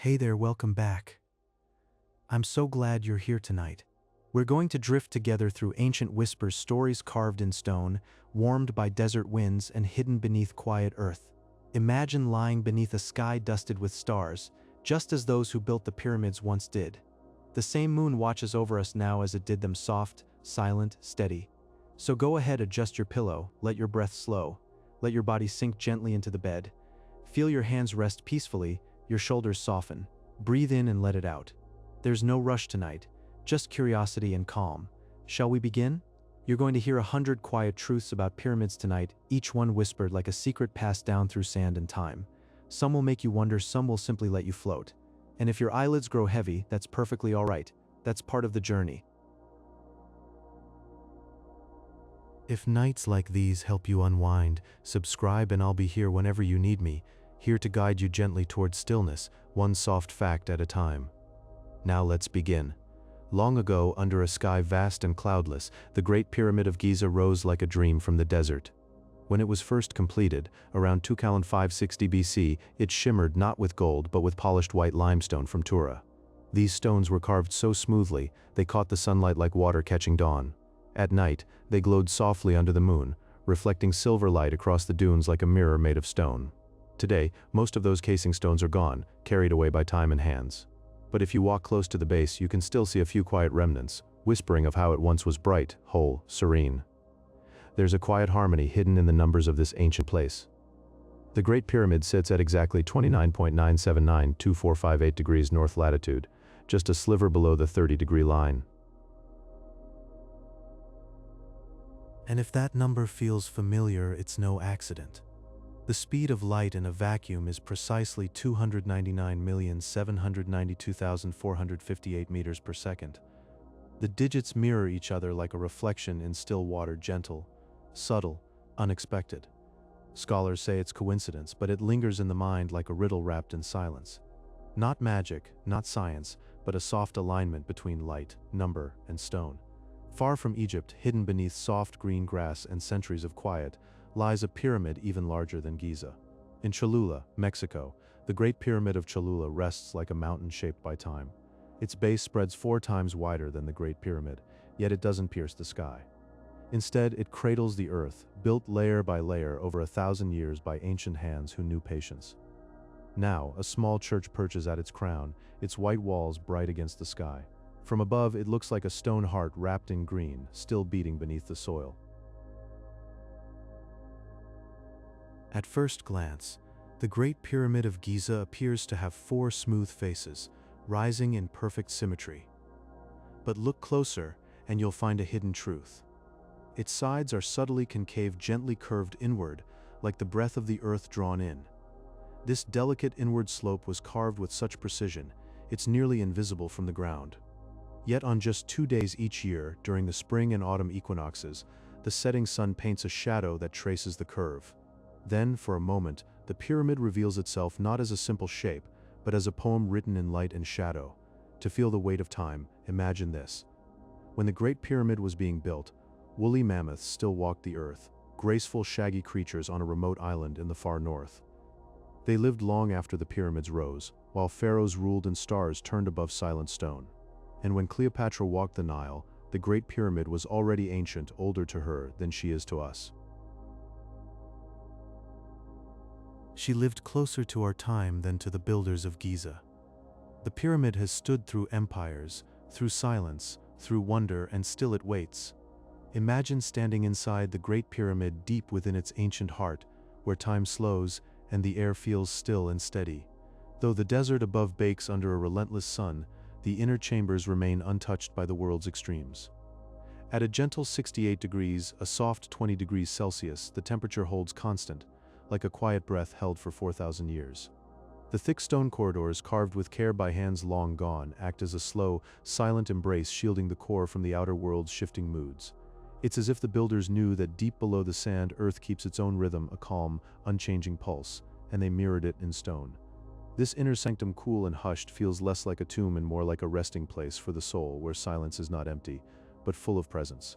Hey there, welcome back. I'm so glad you're here tonight. We're going to drift together through ancient whispers, stories carved in stone, warmed by desert winds and hidden beneath quiet earth. Imagine lying beneath a sky dusted with stars, just as those who built the pyramids once did. The same moon watches over us now as it did them, soft, silent, steady. So go ahead, adjust your pillow, let your breath slow, let your body sink gently into the bed. Feel your hands rest peacefully, your shoulders soften. Breathe in and let it out. There's no rush tonight, just curiosity and calm. Shall we begin? You're going to hear 100 quiet truths about pyramids tonight, each one whispered like a secret passed down through sand and time. Some will make you wonder, some will simply let you float. And if your eyelids grow heavy, that's perfectly all right. That's part of the journey. If nights like these help you unwind, subscribe and I'll be here whenever you need me, here to guide you gently towards stillness, one soft fact at a time. Now let's begin. Long ago, under a sky vast and cloudless, the Great Pyramid of Giza rose like a dream from the desert. When it was first completed, around 2560 BC, it shimmered not with gold but with polished white limestone from Tura. These stones were carved so smoothly, they caught the sunlight like water catching dawn. At night, they glowed softly under the moon, reflecting silver light across the dunes like a mirror made of stone. Today, most of those casing stones are gone, carried away by time and hands. But if you walk close to the base, you can still see a few quiet remnants, whispering of how it once was bright, whole, serene. There's a quiet harmony hidden in the numbers of this ancient place. The Great Pyramid sits at exactly 29.9792458 degrees north latitude, just a sliver below the 30-degree line. And if that number feels familiar, it's no accident. The speed of light in a vacuum is precisely 299,792,458 meters per second. The digits mirror each other like a reflection in still water, gentle, subtle, unexpected. Scholars say it's coincidence, but it lingers in the mind like a riddle wrapped in silence. Not magic, not science, but a soft alignment between light, number, and stone. Far from Egypt, hidden beneath soft green grass and centuries of quiet, lies a pyramid even larger than Giza. In Cholula, Mexico, the Great Pyramid of Cholula rests like a mountain shaped by time. Its base spreads 4 times wider than the Great Pyramid, yet it doesn't pierce the sky. Instead, it cradles the earth, built layer by layer over 1,000 years by ancient hands who knew patience. Now, a small church perches at its crown, its white walls bright against the sky. From above, it looks like a stone heart wrapped in green, still beating beneath the soil. At first glance, the Great Pyramid of Giza appears to have 4 smooth faces, rising in perfect symmetry. But look closer, and you'll find a hidden truth. Its sides are subtly concave, gently curved inward, like the breath of the earth drawn in. This delicate inward slope was carved with such precision, it's nearly invisible from the ground. Yet on just 2 days each year, during the spring and autumn equinoxes, the setting sun paints a shadow that traces the curve. Then, for a moment, the pyramid reveals itself not as a simple shape, but as a poem written in light and shadow. To feel the weight of time, imagine this. When the Great Pyramid was being built, woolly mammoths still walked the earth, graceful, shaggy creatures on a remote island in the far north. They lived long after the pyramids rose, while pharaohs ruled and stars turned above silent stone. And when Cleopatra walked the Nile, the Great Pyramid was already ancient, older to her than she is to us. She lived closer to our time than to the builders of Giza. The pyramid has stood through empires, through silence, through wonder, and still it waits. Imagine standing inside the Great Pyramid, deep within its ancient heart, where time slows and the air feels still and steady. Though the desert above bakes under a relentless sun, the inner chambers remain untouched by the world's extremes. At a gentle 68 degrees, a soft 20 degrees Celsius, the temperature holds constant, like a quiet breath held for 4,000 years. The thick stone corridors, carved with care by hands long gone, act as a slow, silent embrace, shielding the core from the outer world's shifting moods. It's as if the builders knew that deep below the sand, earth keeps its own rhythm, a calm, unchanging pulse, and they mirrored it in stone. This inner sanctum, cool and hushed, feels less like a tomb and more like a resting place for the soul, where silence is not empty, but full of presence.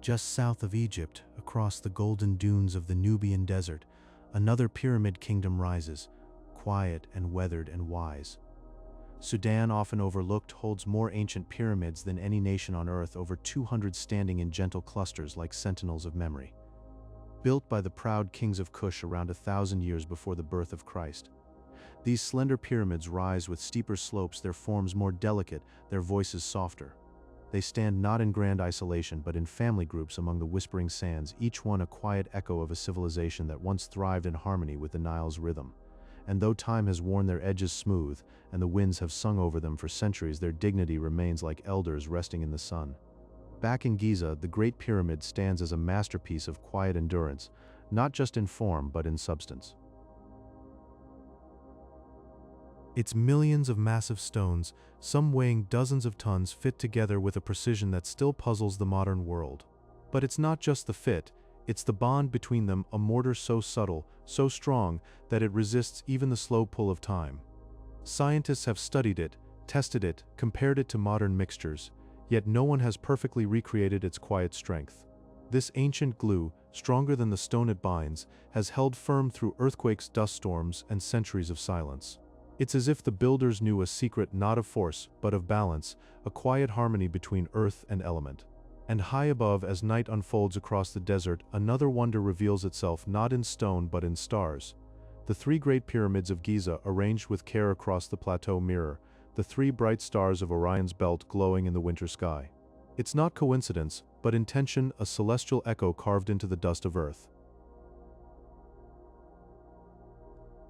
Just south of Egypt, across the golden dunes of the Nubian desert, another pyramid kingdom rises, quiet and weathered and wise. Sudan, often overlooked, holds more ancient pyramids than any nation on earth, over 200 standing in gentle clusters like sentinels of memory. Built by the proud kings of Kush around 1,000 years before the birth of Christ. These slender pyramids rise with steeper slopes, their forms more delicate, their voices softer. They stand not in grand isolation but in family groups among the whispering sands, each one a quiet echo of a civilization that once thrived in harmony with the Nile's rhythm. And though time has worn their edges smooth and the winds have sung over them for centuries, their dignity remains like elders resting in the sun. Back in Giza, the Great Pyramid stands as a masterpiece of quiet endurance, not just in form but in substance. Its millions of massive stones, some weighing dozens of tons, fit together with a precision that still puzzles the modern world. But it's not just the fit, it's the bond between them, a mortar so subtle, so strong, that it resists even the slow pull of time. Scientists have studied it, tested it, compared it to modern mixtures, yet no one has perfectly recreated its quiet strength. This ancient glue, stronger than the stone it binds, has held firm through earthquakes, dust storms, and centuries of silence. It's as if the builders knew a secret not of force, but of balance, a quiet harmony between earth and element. And high above, as night unfolds across the desert, another wonder reveals itself, not in stone but in stars. The three Great Pyramids of Giza, arranged with care across the plateau, mirror the three bright stars of Orion's belt glowing in the winter sky. It's not coincidence, but intention, a celestial echo carved into the dust of earth.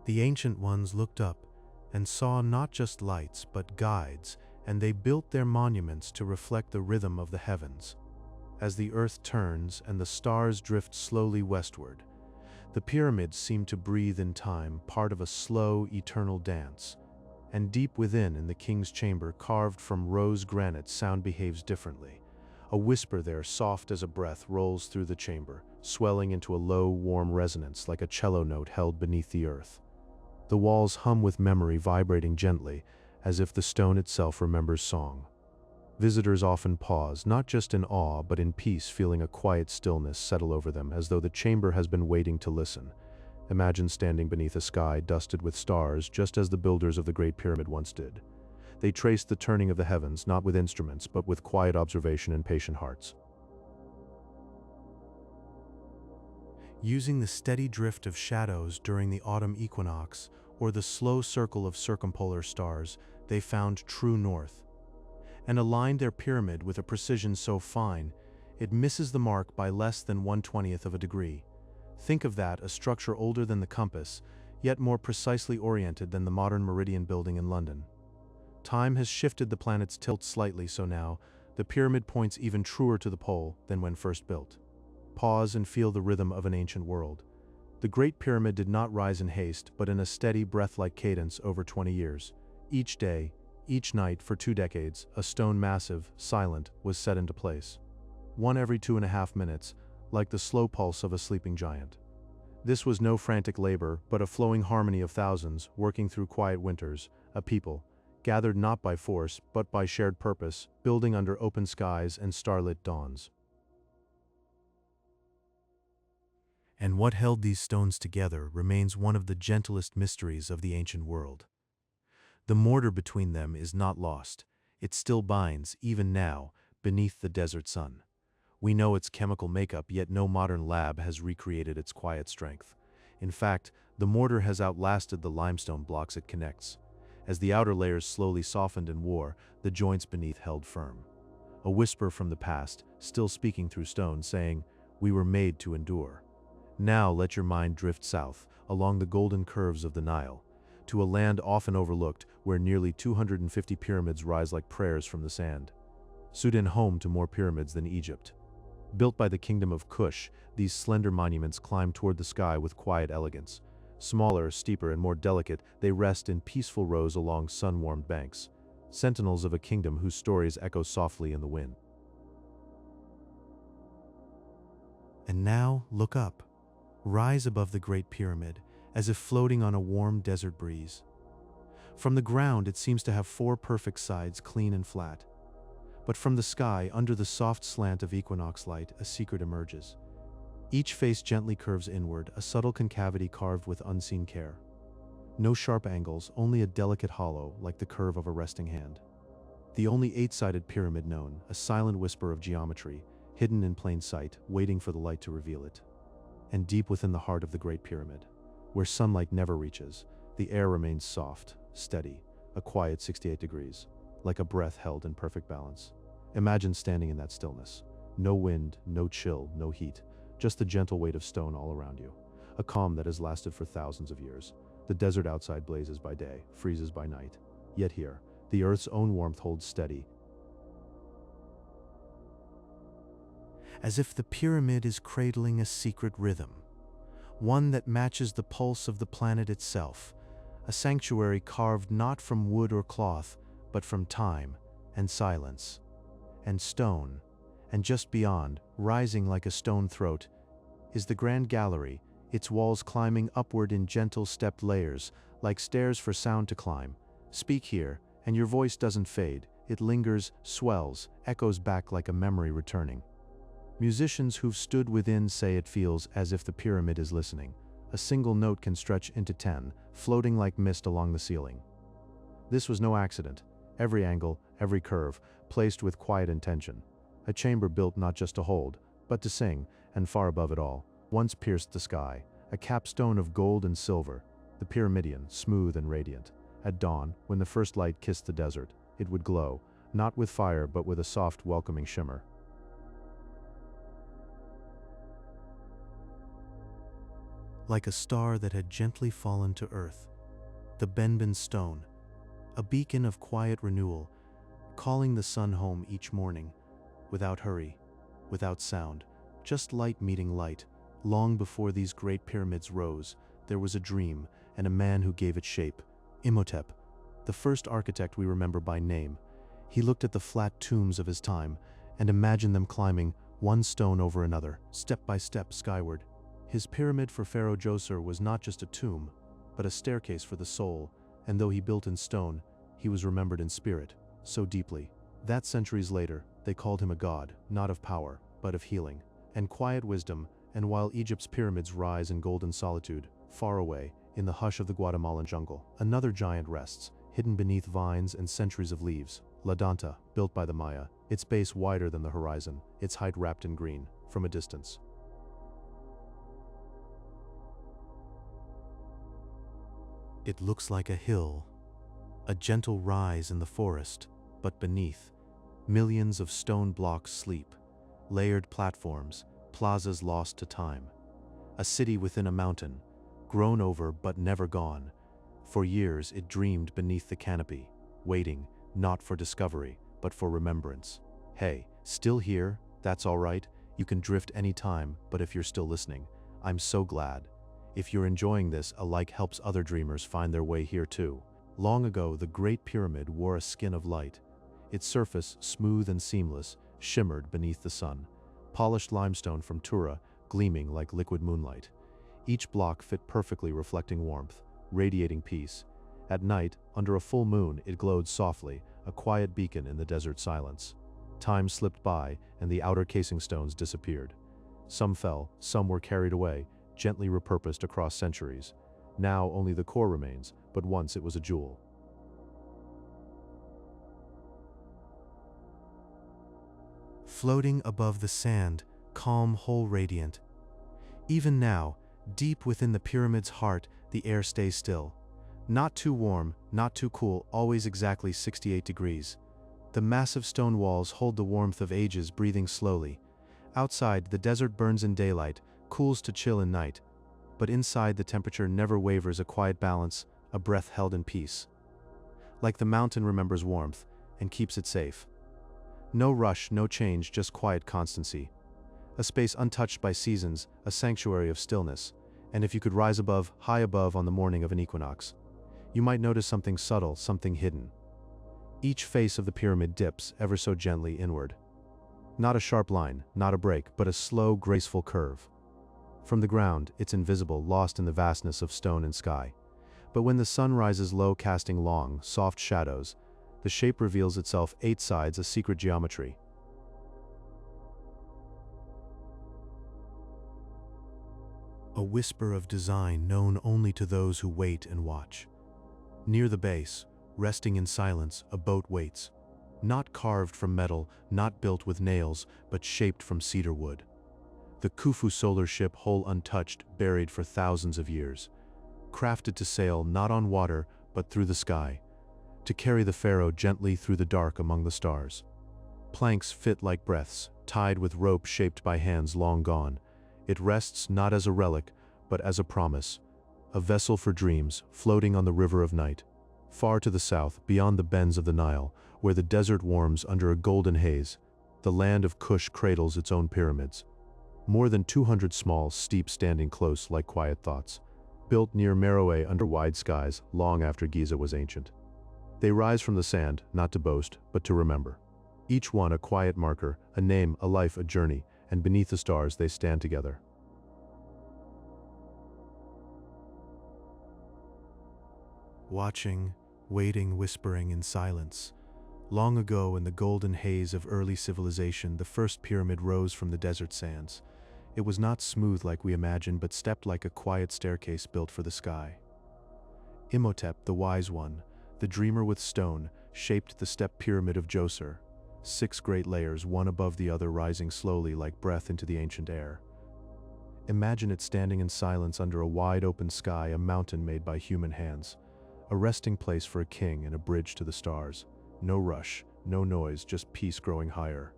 The ancient ones looked up and saw not just lights but guides, and they built their monuments to reflect the rhythm of the heavens. As the earth turns and the stars drift slowly westward, the pyramids seem to breathe in time, part of a slow, eternal dance. And deep within, in the king's chamber, carved from rose granite, sound behaves differently. A whisper there, soft as a breath, rolls through the chamber, swelling into a low, warm resonance like a cello note held beneath the earth. The walls hum with memory, vibrating gently, as if the stone itself remembers song. Visitors often pause, not just in awe, but in peace, feeling a quiet stillness settle over them, as though the chamber has been waiting to listen. Imagine standing beneath a sky dusted with stars, just as the builders of the Great Pyramid once did. They traced the turning of the heavens, not with instruments, but with quiet observation and patient hearts. Using the steady drift of shadows during the autumn equinox, or the slow circle of circumpolar stars, they found true north, and aligned their pyramid with a precision so fine, it misses the mark by less than 1/20th of a degree. Think of that, a structure older than the compass, yet more precisely oriented than the modern meridian building in London. Time has shifted the planet's tilt slightly, so now the pyramid points even truer to the pole than when first built. Pause and feel the rhythm of an ancient world. The Great Pyramid did not rise in haste, but in a steady, breath-like cadence over 20 years. Each day, each night, for 2 decades, a stone massive, silent, was set into place. One every 2.5 minutes, like the slow pulse of a sleeping giant. This was no frantic labor, but a flowing harmony of thousands, working through quiet winters, a people, gathered not by force, but by shared purpose, building under open skies and starlit dawns. And what held these stones together remains one of the gentlest mysteries of the ancient world. The mortar between them is not lost. It still binds, even now, beneath the desert sun. We know its chemical makeup, yet no modern lab has recreated its quiet strength. In fact, the mortar has outlasted the limestone blocks it connects. As the outer layers slowly softened and wore, the joints beneath held firm. A whisper from the past, still speaking through stone, saying, "We were made to endure." Now let your mind drift south, along the golden curves of the Nile, to a land often overlooked, where nearly 250 pyramids rise like prayers from the sand. Sudan, home to more pyramids than Egypt. Built by the kingdom of Kush, these slender monuments climb toward the sky with quiet elegance. Smaller, steeper, and more delicate, they rest in peaceful rows along sun-warmed banks, sentinels of a kingdom whose stories echo softly in the wind. And now, look up. Rise above the Great Pyramid, as if floating on a warm desert breeze. From the ground, it seems to have 4 perfect sides, clean and flat. But from the sky, under the soft slant of equinox light, a secret emerges. Each face gently curves inward, a subtle concavity carved with unseen care. No sharp angles, only a delicate hollow like the curve of a resting hand. The only eight-sided pyramid known, a silent whisper of geometry, hidden in plain sight, waiting for the light to reveal it. And deep within the heart of the Great Pyramid, where sunlight never reaches, the air remains soft, steady, a quiet 68 degrees, like a breath held in perfect balance. Imagine standing in that stillness. No wind, no chill, no heat, just the gentle weight of stone all around you. A calm that has lasted for thousands of years. The desert outside blazes by day, freezes by night. Yet here, the earth's own warmth holds steady, as if the pyramid is cradling a secret rhythm, one that matches the pulse of the planet itself, a sanctuary carved not from wood or cloth, but from time and silence and stone. And just beyond, rising like a stone throat, is the grand gallery, its walls climbing upward in gentle stepped layers, like stairs for sound to climb. Speak here, and your voice doesn't fade. It lingers, swells, echoes back like a memory returning. Musicians who've stood within say it feels as if the pyramid is listening. A single note can stretch into 10, floating like mist along the ceiling. This was no accident. Every angle, every curve, placed with quiet intention. A chamber built not just to hold, but to sing, and far above it all, once pierced the sky, a capstone of gold and silver, the pyramidion, smooth and radiant. At dawn, when the first light kissed the desert, it would glow, not with fire but with a soft, welcoming shimmer. Like a star that had gently fallen to earth, the Benben stone, a beacon of quiet renewal, calling the sun home each morning, without hurry, without sound, just light meeting light. Long before these great pyramids rose, there was a dream and a man who gave it shape. Imhotep, the first architect we remember by name. He looked at the flat tombs of his time and imagined them climbing, one stone over another, step by step skyward. His pyramid for Pharaoh Djoser was not just a tomb, but a staircase for the soul, and though he built in stone, he was remembered in spirit, so deeply, that centuries later, they called him a god, not of power, but of healing and quiet wisdom. And while Egypt's pyramids rise in golden solitude, far away, in the hush of the Guatemalan jungle, another giant rests, hidden beneath vines and centuries of leaves. La Danta, built by the Maya, its base wider than the horizon, its height wrapped in green, from a distance. It looks like a hill, a gentle rise in the forest, but beneath, millions of stone blocks sleep, layered platforms, plazas lost to time. A city within a mountain, grown over but never gone. For years it dreamed beneath the canopy, waiting, not for discovery, but for remembrance. Hey, still here? That's all right. You can drift anytime, but if you're still listening, I'm so glad. If you're enjoying this, a like helps other dreamers find their way here too. Long ago, the Great Pyramid wore a skin of light. Its surface, smooth and seamless, shimmered beneath the sun. Polished limestone from Tura, gleaming like liquid moonlight. Each block fit perfectly, reflecting warmth, radiating peace. At night, under a full moon, it glowed softly, a quiet beacon in the desert silence. Time slipped by, and the outer casing stones disappeared. Some fell, some were carried away, gently repurposed across centuries. Now only the core remains, but once it was a jewel. Floating above the sand, calm, whole, radiant. Even now, deep within the pyramid's heart, the air stays still. Not too warm, not too cool, always exactly 68 degrees. The massive stone walls hold the warmth of ages, breathing slowly. Outside, the desert burns in daylight, cools to chill in night. But inside, the temperature never wavers, a quiet balance, a breath held in peace. Like the mountain remembers warmth and keeps it safe. No rush, no change, just quiet constancy. A space untouched by seasons, a sanctuary of stillness. And if you could rise above, high above on the morning of an equinox, you might notice something subtle, something hidden. Each face of the pyramid dips ever so gently inward. Not a sharp line, not a break, but a slow, graceful curve. From the ground, it's invisible, lost in the vastness of stone and sky. But when the sun rises low, casting long, soft shadows, the shape reveals itself, 8 sides, a secret geometry. a whisper of design known only to those who wait and watch. Near the base, resting in silence, a boat waits. Not carved from metal, not built with nails, but shaped from cedar wood. The Khufu solar ship, whole untouched, buried for thousands of years. Crafted to sail not on water, but through the sky. To carry the pharaoh gently through the dark among the stars. Planks fit like breaths, tied with rope shaped by hands long gone. It rests not as a relic, but as a promise. A vessel for dreams, floating on the river of night. Far to the south, beyond the bends of the Nile, where the desert warms under a golden haze, the land of Kush cradles its own pyramids. More than 200 small, steep standing close like quiet thoughts. Built near Meroe under wide skies, long after Giza was ancient. They rise from the sand, not to boast, but to remember. Each one a quiet marker, a name, a life, a journey, and beneath the stars they stand together. Watching, waiting, whispering in silence. Long ago, in the golden haze of early civilization, the first pyramid rose from the desert sands. It was not smooth like we imagine, but stepped like a quiet staircase built for the sky. Imhotep, the wise one, the dreamer with stone, shaped the step pyramid of Djoser. 6 great layers, one above the other, rising slowly like breath into the ancient air. Imagine it standing in silence under a wide open sky, a mountain made by human hands. A resting place for a king and a bridge to the stars. No rush, no noise, just peace growing higher.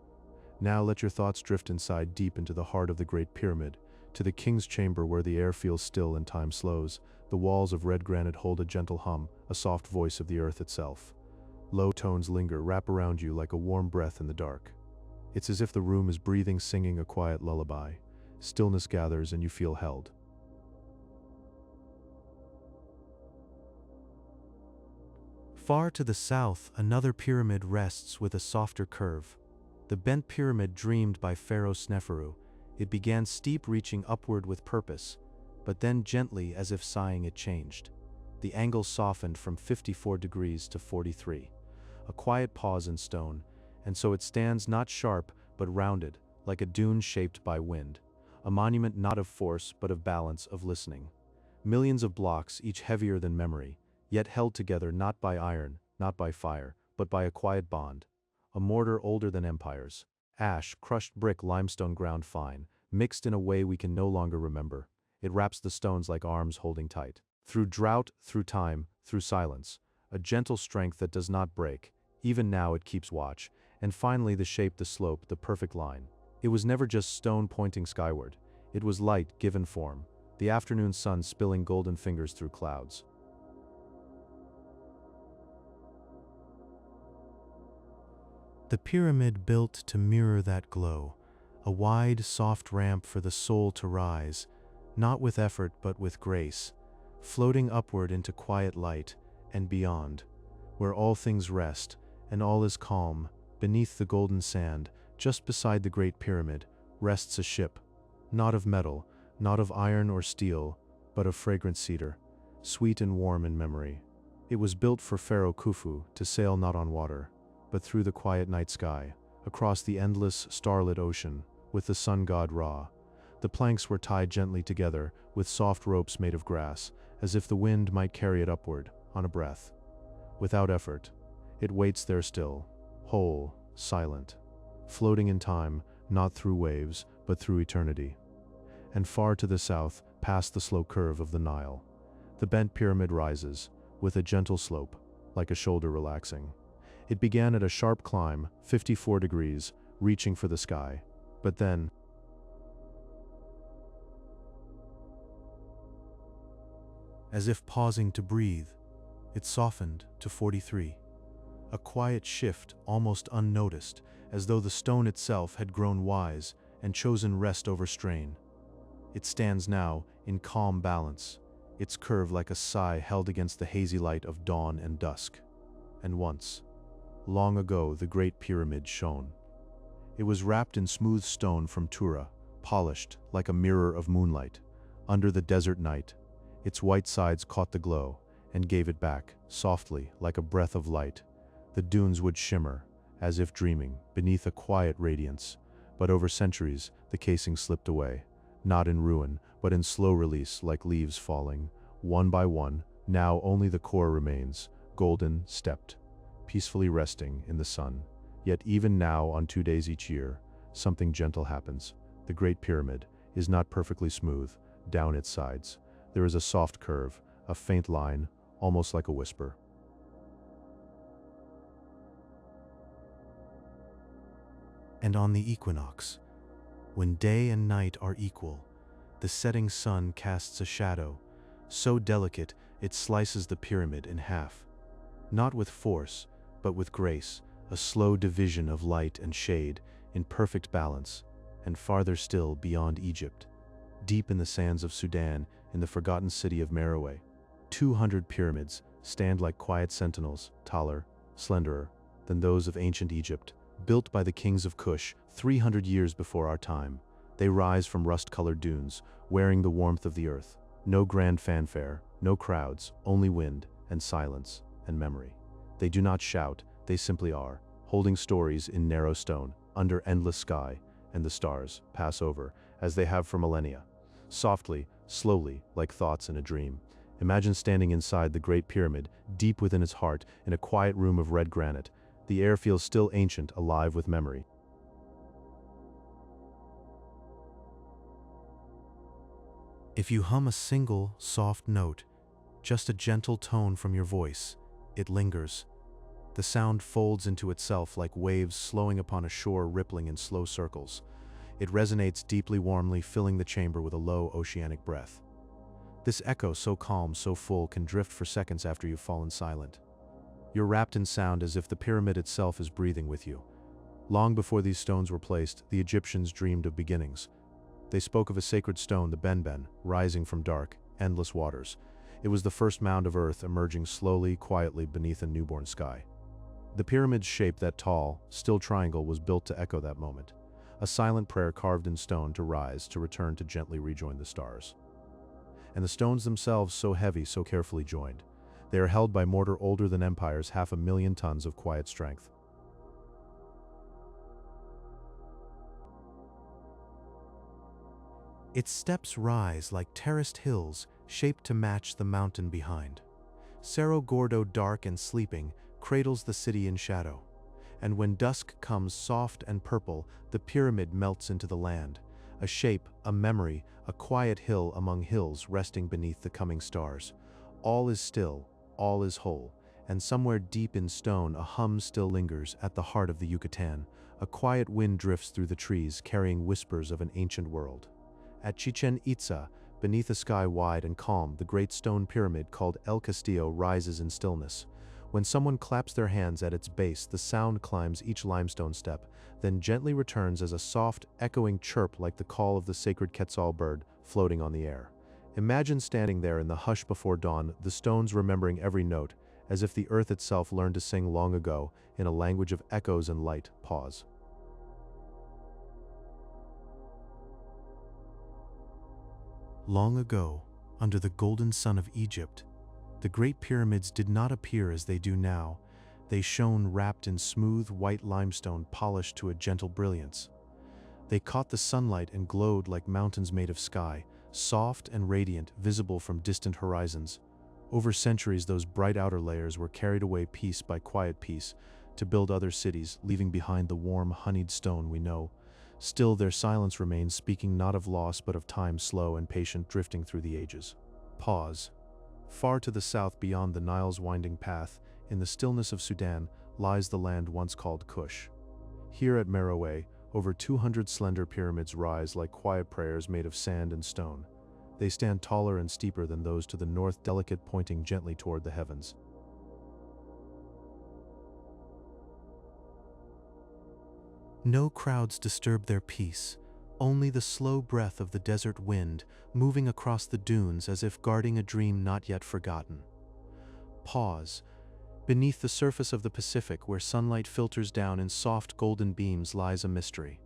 Now let your thoughts drift inside, deep into the heart of the Great Pyramid, to the king's chamber where the air feels still and time slows. The walls of red granite hold a gentle hum, a soft voice of the earth itself. Low tones linger, wrap around you like a warm breath in the dark. It's as if the room is breathing, singing a quiet lullaby. Stillness gathers and you feel held. Far to the south, another pyramid rests with a softer curve. The bent pyramid dreamed by Pharaoh Sneferu. It began steep, reaching upward with purpose, but then gently, as if sighing, it changed. The angle softened from 54 degrees to 43. A quiet pause in stone, and so it stands not sharp, but rounded, like a dune shaped by wind. A monument not of force, but of balance, of listening. Millions of blocks, each heavier than memory, yet held together not by iron, not by fire, but by a quiet bond. A mortar older than empires. Ash, crushed brick, limestone ground fine, mixed in a way we can no longer remember. It wraps the stones like arms holding tight. Through drought, through time, through silence. A gentle strength that does not break. Even now it keeps watch. And finally the shape, the slope, the perfect line. It was never just stone pointing skyward. It was light given form. The afternoon sun spilling golden fingers through clouds. The pyramid built to mirror that glow. A wide, soft ramp for the soul to rise, not with effort but with grace, floating upward into quiet light and beyond, where all things rest and all is calm. Beneath the golden sand, just beside the Great Pyramid, rests a ship, not of metal, not of iron or steel, but of fragrant cedar, sweet and warm in memory. It was built for Pharaoh Khufu to sail not on water, but through the quiet night sky, across the endless, starlit ocean, with the sun god Ra. The planks were tied gently together, with soft ropes made of grass, as if the wind might carry it upward, on a breath. Without effort, it waits there still, whole, silent, floating in time, not through waves, but through eternity. And far to the south, past the slow curve of the Nile, the bent pyramid rises, with a gentle slope, like a shoulder relaxing. It began at a sharp climb, 54 degrees, reaching for the sky. But then, as if pausing to breathe, it softened to 43. A quiet shift, almost unnoticed, as though the stone itself had grown wise and chosen rest over strain. It stands now in calm balance, its curve like a sigh held against the hazy light of dawn and dusk. And once, long ago, the Great Pyramid shone. It was wrapped in smooth stone from Tura, polished like a mirror of moonlight. Under the desert night, its white sides caught the glow and gave it back, softly, like a breath of light. The dunes would shimmer, as if dreaming, beneath a quiet radiance. But over centuries, the casing slipped away. not in ruin, but in slow release like leaves falling. One by one, now only the core remains, golden, stepped, peacefully resting in the sun. Yet even now, on 2 days each year, something gentle happens. The Great Pyramid is not perfectly smooth down its sides. There is a soft curve, a faint line, almost like a whisper. And on the equinox, when day and night are equal, the setting sun casts a shadow, so delicate it slices the pyramid in half. Not with force, but with grace, a slow division of light and shade in perfect balance. And farther still, beyond Egypt, deep in the sands of Sudan, in the forgotten city of Meroe, 200 pyramids stand like quiet sentinels, taller, slenderer than those of ancient Egypt, built by the kings of Kush 300 years before our time. They rise from rust-colored dunes, wearing the warmth of the earth. No grand fanfare, no crowds, only wind and silence and memory. They do not shout, they simply are, holding stories in narrow stone, under endless sky, and the stars pass over, as they have for millennia. Softly, slowly, like thoughts in a dream. Imagine standing inside the Great Pyramid, deep within its heart, in a quiet room of red granite. The air feels still ancient, alive with memory. If you hum a single, soft note, just a gentle tone from your voice, it lingers. The sound folds into itself like waves slowing upon a shore, rippling in slow circles. It resonates deeply, warmly, filling the chamber with a low, oceanic breath. This echo, so calm, so full, can drift for seconds after you've fallen silent. You're wrapped in sound as if the pyramid itself is breathing with you. Long before these stones were placed, the Egyptians dreamed of beginnings. They spoke of a sacred stone, the Benben, rising from dark, endless waters. It was the first mound of earth emerging slowly, quietly beneath a newborn sky. The pyramid's shape, that tall, still triangle, was built to echo that moment. A silent prayer carved in stone to rise, to return, to gently rejoin the stars. And the stones themselves, so heavy, so carefully joined. They are held by mortar older than empires, 500,000 tons of quiet strength. Its steps rise like terraced hills, shaped to match the mountain behind. Cerro Gordo, dark and sleeping, cradles the city in shadow. And when dusk comes, soft and purple, the pyramid melts into the land. A shape, a memory, a quiet hill among hills resting beneath the coming stars. All is still, all is whole, and somewhere deep in stone a hum still lingers at the heart of the Yucatan. A quiet wind drifts through the trees, carrying whispers of an ancient world. At Chichen Itza, beneath a sky wide and calm, the great stone pyramid called El Castillo rises in stillness. When someone claps their hands at its base, the sound climbs each limestone step, then gently returns as a soft, echoing chirp like the call of the sacred Quetzal bird floating on the air. Imagine standing there in the hush before dawn, the stones remembering every note, as if the earth itself learned to sing long ago, in a language of echoes and light. Pause. Long ago, under the golden sun of Egypt, the Great Pyramids did not appear as they do now. They shone wrapped in smooth, white limestone polished to a gentle brilliance. They caught the sunlight and glowed like mountains made of sky, soft and radiant, visible from distant horizons. Over centuries, those bright outer layers were carried away piece by quiet piece to build other cities, leaving behind the warm, honeyed stone we know. Still, their silence remains, speaking not of loss but of time, slow and patient, drifting through the ages. Pause. Far to the south, beyond the Nile's winding path, in the stillness of Sudan, lies the land once called Kush. Here at Meroe, over 200 slender pyramids rise like quiet prayers made of sand and stone. They stand taller and steeper than those to the north, delicate, pointing gently toward the heavens. No crowds disturb their peace, only the slow breath of the desert wind moving across the dunes as if guarding a dream not yet forgotten. Pause. Beneath the surface of the Pacific, where sunlight filters down in soft golden beams, lies a mystery.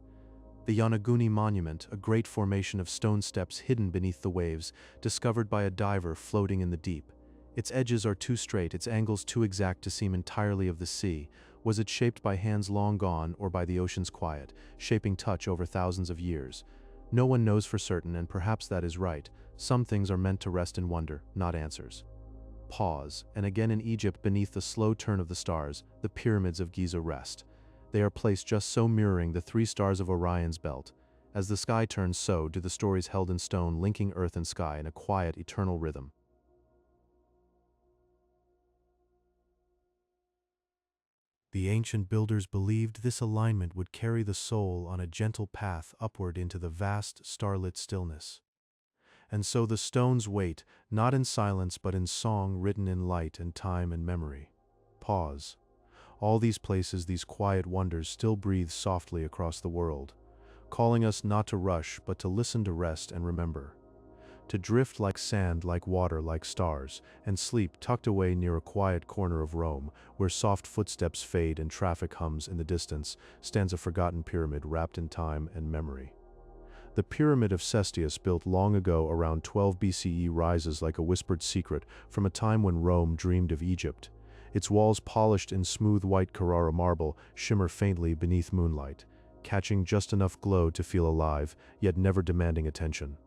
The Yonaguni Monument, a great formation of stone steps hidden beneath the waves, discovered by a diver floating in the deep. Its edges are too straight, its angles too exact to seem entirely of the sea. Was it shaped by hands long gone or by the ocean's quiet, shaping touch over thousands of years? No one knows for certain, and perhaps that is right. Some things are meant to rest in wonder, not answers. Pause, and again in Egypt, beneath the slow turn of the stars, the pyramids of Giza rest. They are placed just so, mirroring the three stars of Orion's belt. As the sky turns, so do the stories held in stone, linking earth and sky in a quiet, eternal rhythm. The ancient builders believed this alignment would carry the soul on a gentle path upward into the vast, starlit stillness. And so the stones wait, not in silence but in song written in light and time and memory. Pause. All these places, these quiet wonders, still breathe softly across the world, calling us not to rush but to listen, to rest and remember. To drift like sand, like water, like stars, and sleep tucked away near a quiet corner of Rome, where soft footsteps fade and traffic hums in the distance, stands a forgotten pyramid wrapped in time and memory. The Pyramid of Cestius, built long ago around 12 BCE, rises like a whispered secret from a time when Rome dreamed of Egypt. Its walls, polished in smooth white Carrara marble, shimmer faintly beneath moonlight, catching just enough glow to feel alive, yet never demanding attention.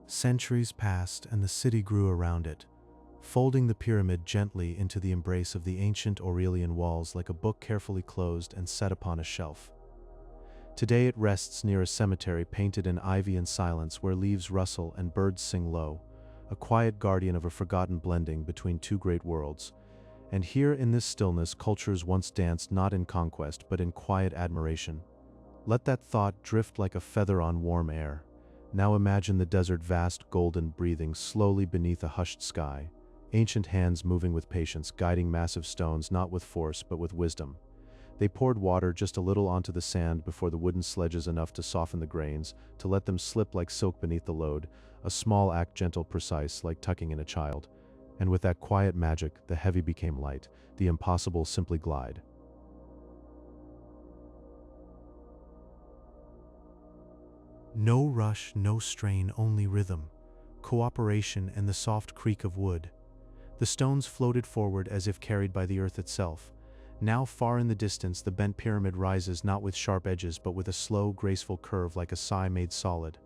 Centuries passed and the city grew around it, folding the pyramid gently into the embrace of the ancient Aurelian walls like a book carefully closed and set upon a shelf. Today it rests near a cemetery painted in ivy and silence, where leaves rustle and birds sing low, a quiet guardian of a forgotten blending between two great worlds. And here in this stillness, cultures once danced not in conquest but in quiet admiration. Let that thought drift like a feather on warm air. Now imagine the desert vast, golden, breathing slowly beneath a hushed sky, ancient hands moving with patience, guiding massive stones not with force but with wisdom. They poured water just a little onto the sand before the wooden sledges, enough to soften the grains, to let them slip like silk beneath the load, a small act, gentle, precise, like tucking in a child. And with that quiet magic, the heavy became light, the impossible simply glide. No rush, no strain, only rhythm, cooperation and the soft creak of wood. The stones floated forward as if carried by the earth itself. Now far in the distance, the bent pyramid rises, not with sharp edges but with a slow, graceful curve like a sigh made solid.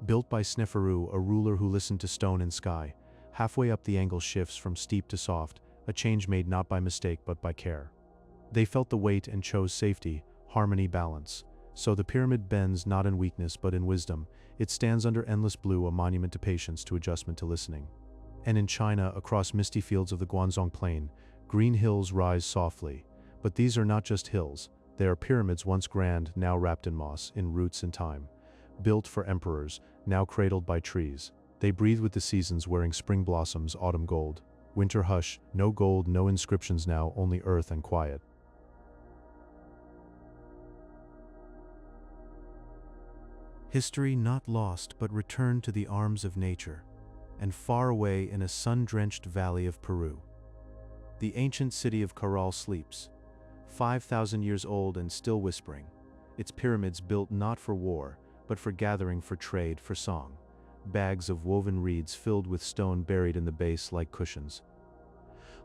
Built by Sneferu, a ruler who listened to stone and sky, halfway up the angle shifts from steep to soft, a change made not by mistake but by care. They felt the weight and chose safety, harmony, balance. So the pyramid bends not in weakness but in wisdom. It stands under endless blue, a monument to patience, to adjustment, to listening. And in China, across misty fields of the Guangdong Plain, green hills rise softly. But these are not just hills. They are pyramids once grand, now wrapped in moss, in roots and time. Built for emperors, now cradled by trees. They breathe with the seasons, wearing spring blossoms, autumn gold. Winter hush, no gold, no inscriptions now, only earth and quiet. History not lost but returned to the arms of nature, and far away in a sun-drenched valley of Peru, the ancient city of Caral sleeps, 5,000 years old and still whispering, its pyramids built not for war, but for gathering, for trade, for song, bags of woven reeds filled with stone buried in the base like cushions.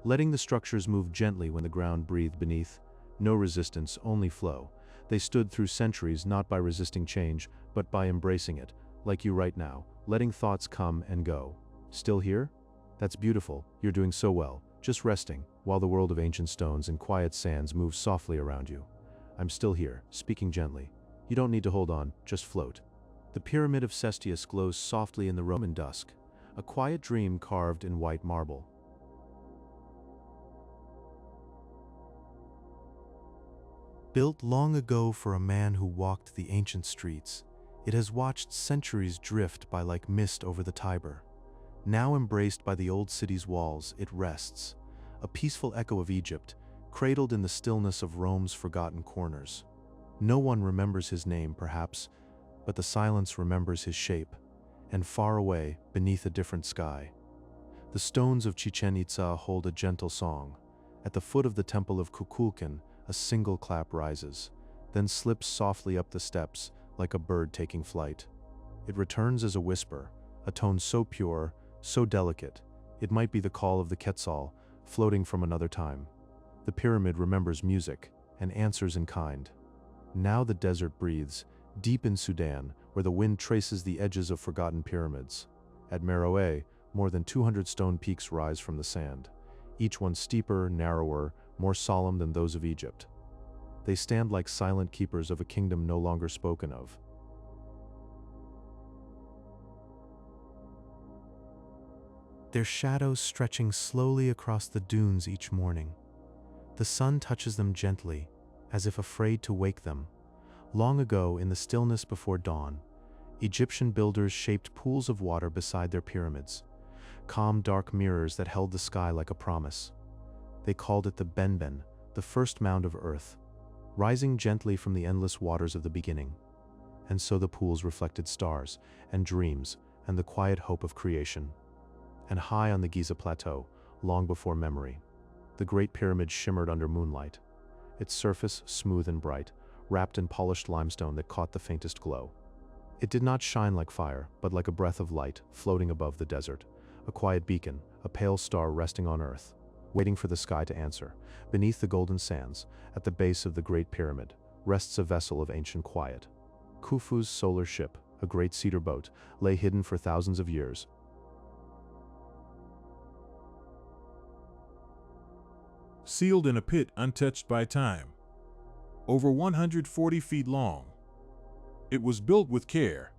Letting the structures move gently when the ground breathed beneath, no resistance, only flow. They stood through centuries not by resisting change, but by embracing it, like you right now, letting thoughts come and go. Still here? That's beautiful, you're doing so well, just resting, while the world of ancient stones and quiet sands moves softly around you. I'm still here, speaking gently. You don't need to hold on, just float. The Pyramid of Cestius glows softly in the Roman dusk, a quiet dream carved in white marble. Built long ago for a man who walked the ancient streets, it has watched centuries drift by like mist over the Tiber. Now embraced by the old city's walls, it rests, a peaceful echo of Egypt, cradled in the stillness of Rome's forgotten corners. No one remembers his name, perhaps, but the silence remembers his shape, and far away, beneath a different sky, the stones of Chichen Itza hold a gentle song. At the foot of the temple of Kukulkan, a single clap rises, then slips softly up the steps like a bird taking flight. It returns as a whisper, a tone so pure, so delicate, it might be the call of the Quetzal, floating from another time. The pyramid remembers music, and answers in kind. Now the desert breathes, deep in Sudan, where the wind traces the edges of forgotten pyramids. At Meroe, more than 200 stone peaks rise from the sand, each one steeper, narrower, more solemn than those of Egypt. They stand like silent keepers of a kingdom no longer spoken of. Their shadows stretching slowly across the dunes each morning. The sun touches them gently, as if afraid to wake them. Long ago, in the stillness before dawn, Egyptian builders shaped pools of water beside their pyramids, calm dark mirrors that held the sky like a promise. They called it the Benben, the first mound of earth, rising gently from the endless waters of the beginning. And so the pools reflected stars and dreams and the quiet hope of creation. And high on the Giza plateau, long before memory, the Great Pyramid shimmered under moonlight, its surface smooth and bright, wrapped in polished limestone that caught the faintest glow. It did not shine like fire, but like a breath of light floating above the desert, a quiet beacon, a pale star resting on earth, waiting for the sky to answer. Beneath the golden sands, at the base of the Great Pyramid, rests a vessel of ancient quiet. Khufu's solar ship, a great cedar boat, lay hidden for thousands of years. Sealed in a pit untouched by time. Over 140 feet long. It was built with care,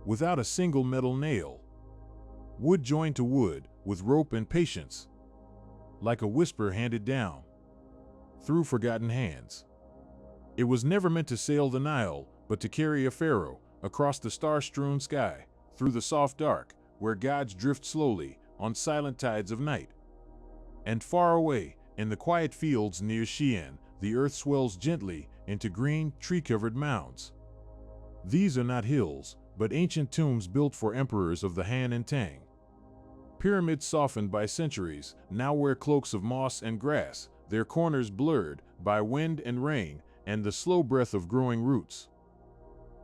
without a single metal nail. Wood joined to wood, with rope and patience, like a whisper handed down through forgotten hands. It was never meant to sail the Nile, but to carry a pharaoh across the star-strewn sky, through the soft dark, where gods drift slowly on silent tides of night. And far away, in the quiet fields near Xi'an, the earth swells gently into green, tree-covered mounds. These are not hills, but ancient tombs built for emperors of the Han and Tang. Pyramids softened by centuries now wear cloaks of moss and grass, their corners blurred by wind and rain and the slow breath of growing roots.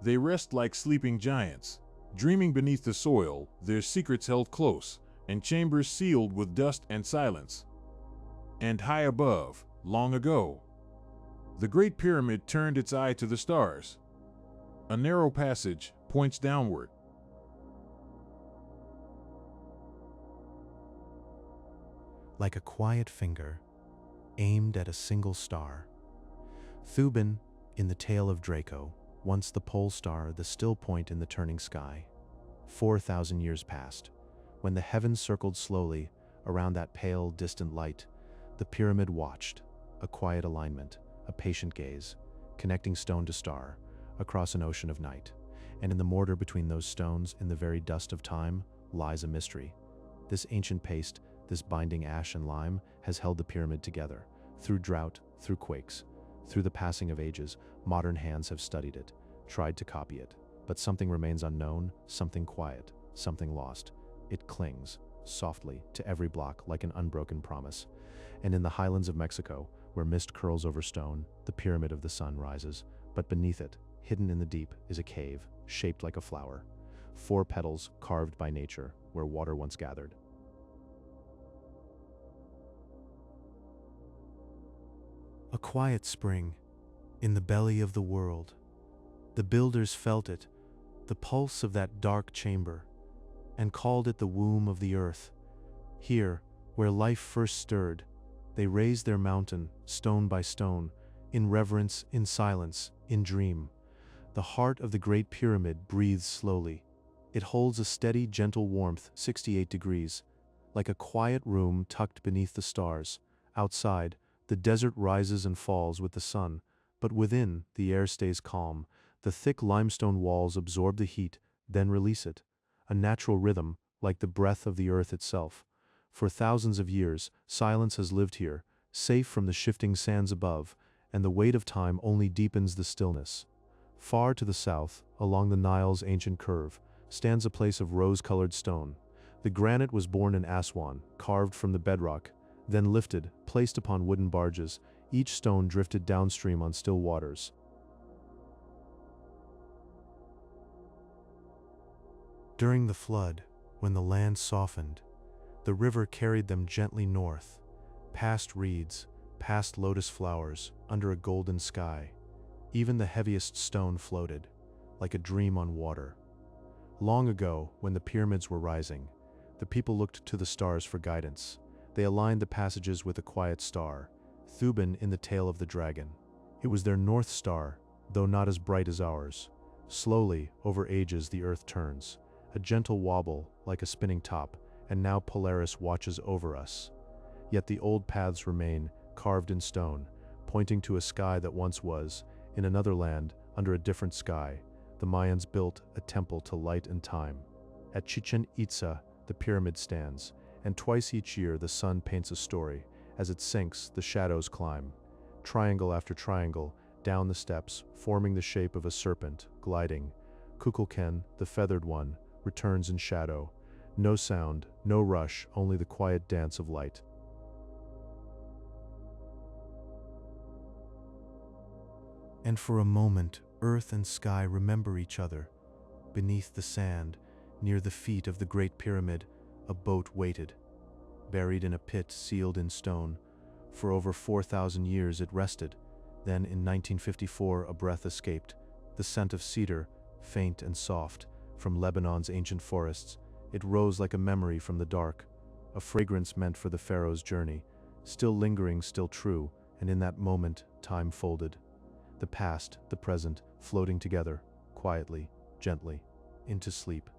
They rest like sleeping giants, dreaming beneath the soil, their secrets held close, and chambers sealed with dust and silence. And high above, long ago, the Great Pyramid turned its eye to the stars. A narrow passage points downward. Like a quiet finger, aimed at a single star. Thuban, in the tale of Draco, once the pole star, the still point in the turning sky. 4,000 years passed. When the heavens circled slowly around that pale, distant light, the pyramid watched, a quiet alignment, a patient gaze, connecting stone to star, across an ocean of night. And in the mortar between those stones, in the very dust of time, lies a mystery. This ancient paste, this binding ash and lime, has held the pyramid together. Through drought, through quakes, through the passing of ages, modern hands have studied it, tried to copy it. But something remains unknown, something quiet, something lost. It clings, softly, to every block like an unbroken promise. And in the highlands of Mexico, where mist curls over stone, the Pyramid of the Sun rises. But beneath it, hidden in the deep, is a cave, shaped like a flower. 4 petals carved by nature, where water once gathered. A quiet spring, in the belly of the world. The builders felt it, the pulse of that dark chamber, and called it the womb of the earth. Here, where life first stirred, they raised their mountain, stone by stone, in reverence, in silence, in dream. The heart of the Great Pyramid breathes slowly. It holds a steady, gentle warmth, 68 degrees, like a quiet room tucked beneath the stars. Outside, the desert rises and falls with the sun, but within, the air stays calm. The thick limestone walls absorb the heat, then release it, a natural rhythm, like the breath of the earth itself. For thousands of years, silence has lived here, safe from the shifting sands above, and the weight of time only deepens the stillness. Far to the south, along the Nile's ancient curve, stands a place of rose-colored stone. The granite was born in Aswan, carved from the bedrock, then lifted, placed upon wooden barges. Each stone drifted downstream on still waters. During the flood, when the land softened, the river carried them gently north, past reeds, past lotus flowers under a golden sky. Even the heaviest stone floated, like a dream on water. Long ago, when the pyramids were rising, the people looked to the stars for guidance. They aligned the passages with a quiet star, Thuban in the tail of the dragon. It was their north star, though not as bright as ours. Slowly, over ages, the earth turns, a gentle wobble like a spinning top, and now Polaris watches over us. Yet the old paths remain, carved in stone, pointing to a sky that once was, in another land, under a different sky. The Mayans built a temple to light and time. At Chichen Itza, the pyramid stands, and twice each year the sun paints a story. As it sinks, the shadows climb, triangle after triangle, down the steps, forming the shape of a serpent, gliding. Kukulkan, the feathered one, returns in shadow. No sound, no rush, only the quiet dance of light. And for a moment, earth and sky remember each other. Beneath the sand, near the feet of the Great Pyramid, a boat waited. Buried in a pit sealed in stone, for over 4,000 years it rested. Then in 1954 a breath escaped, the scent of cedar, faint and soft, from Lebanon's ancient forests. It rose like a memory from the dark, a fragrance meant for the pharaoh's journey, still lingering, still true, and in that moment time folded. The past, the present, floating together, quietly, gently, into sleep.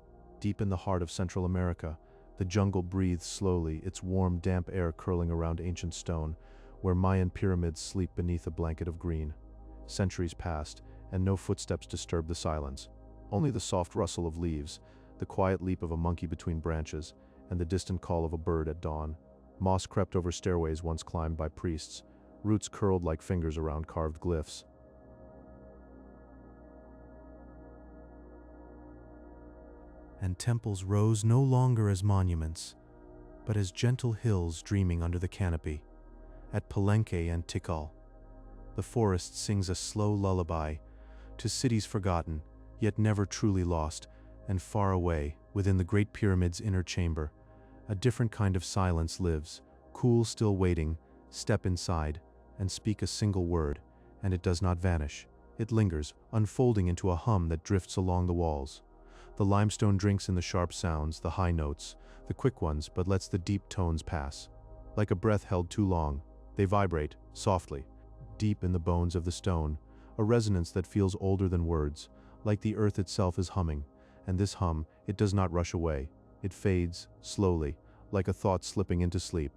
Deep in the heart of Central America, the jungle breathes slowly, its warm, damp air curling around ancient stone, where Mayan pyramids sleep beneath a blanket of green. Centuries passed, and no footsteps disturbed the silence. Only the soft rustle of leaves, the quiet leap of a monkey between branches, and the distant call of a bird at dawn. Moss crept over stairways once climbed by priests, roots curled like fingers around carved glyphs. And temples rose no longer as monuments, but as gentle hills dreaming under the canopy. At Palenque and Tikal, the forest sings a slow lullaby to cities forgotten, yet never truly lost, and far away, within the Great Pyramid's inner chamber, a different kind of silence lives, cool, still waiting. Step inside, and speak a single word, and it does not vanish. It lingers, unfolding into a hum that drifts along the walls. The limestone drinks in the sharp sounds, the high notes, the quick ones, but lets the deep tones pass. Like a breath held too long, they vibrate, softly, deep in the bones of the stone, a resonance that feels older than words, like the earth itself is humming. And this hum, it does not rush away. It fades, slowly, like a thought slipping into sleep.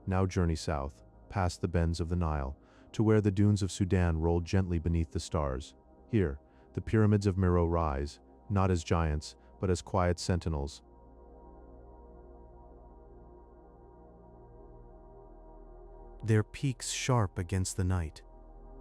Now journey south, past the bends of the Nile, to where the dunes of Sudan roll gently beneath the stars. Here, the pyramids of Meroe rise, not as giants, but as quiet sentinels. Their peaks sharp against the night.